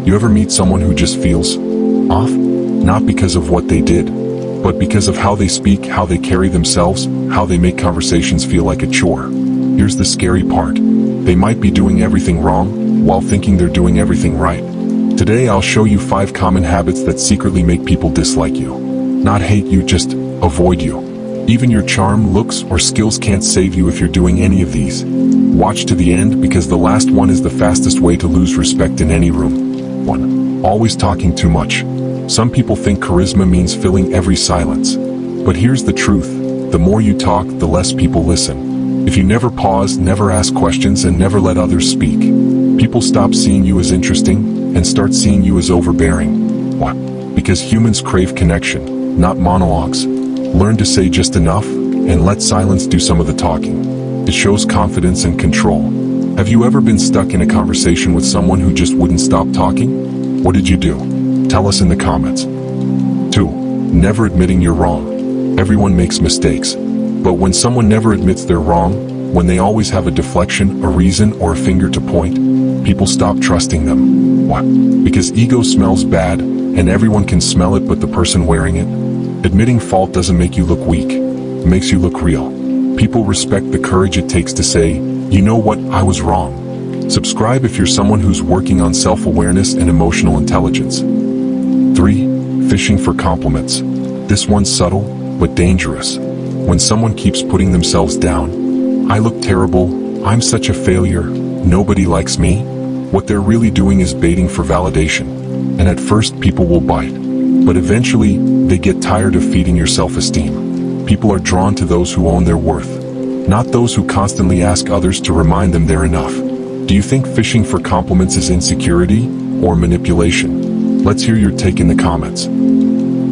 You ever meet someone who just feels off? Not because of what they did, but because of how they speak, how they carry themselves, how they make conversations feel like a chore. Here's the scary part. They might be doing everything wrong, while thinking they're doing everything right. Today I'll show you 5 common habits that secretly make people dislike you. Not hate you, just avoid you. Even your charm, looks, or skills can't save you if you're doing any of these. Watch to the end, because the last one is the fastest way to lose respect in any room. 1. Always talking too much. Some people think charisma means filling every silence. But here's the truth. The more you talk, the less people listen. If you never pause, never ask questions, and never let others speak, people stop seeing you as interesting and start seeing you as overbearing. Why? Because humans crave connection, not monologues. Learn to say just enough, and let silence do some of the talking. It shows confidence and control. Have you ever been stuck in a conversation with someone who just wouldn't stop talking? What did you do? Tell us in the comments. 2. Never admitting you're wrong. Everyone makes mistakes. But when someone never admits they're wrong, when they always have a deflection, a reason, or a finger to point, people stop trusting them. Why? Because ego smells bad, and everyone can smell it but the person wearing it. Admitting fault doesn't make you look weak. It makes you look real. People respect the courage it takes to say, you know what, I was wrong. Subscribe if you're someone who's working on self-awareness and emotional intelligence. 3. Fishing for compliments. This one's subtle, but dangerous. When someone keeps putting themselves down, I look terrible, I'm such a failure, nobody likes me, what they're really doing is baiting for validation. And at first people will bite. But eventually, they get tired of feeding your self-esteem. People are drawn to those who own their worth, not those who constantly ask others to remind them they're enough. Do you think fishing for compliments is insecurity or manipulation? Let's hear your take in the comments.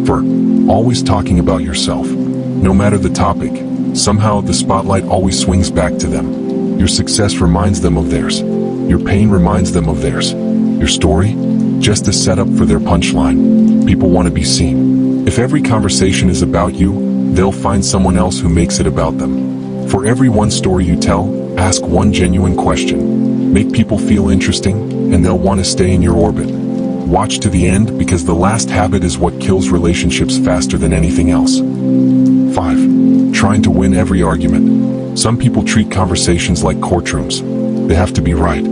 4. Always talking about yourself. No matter the topic, somehow the spotlight always swings back to them. Your success reminds them of theirs. Your pain reminds them of theirs. Your story? Just a setup for their punchline. People want to be seen. If every conversation is about you, they'll find someone else who makes it about them. For every one story you tell, ask one genuine question. Make people feel interesting, and they'll want to stay in your orbit. Watch to the end, because the last habit is what kills relationships faster than anything else. 5. Trying to win every argument. Some people treat conversations like courtrooms. They have to be right.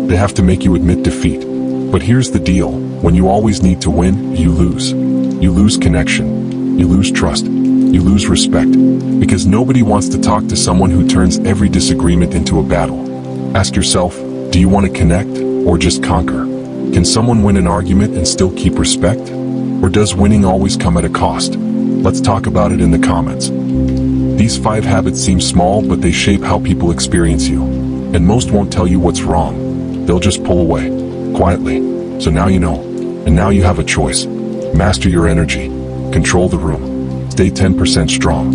They have to make you admit defeat. But here's the deal, when you always need to win, you lose. You lose connection. You lose trust. You lose respect. Because nobody wants to talk to someone who turns every disagreement into a battle. Ask yourself, do you want to connect, or just conquer? Can someone win an argument and still keep respect? Or does winning always come at a cost? Let's talk about it in the comments. These 5 habits seem small, but they shape how people experience you. And most won't tell you what's wrong. They'll just pull away, quietly. So now you know. And now you have a choice. Master your energy. Control the room. Stay 10% strong.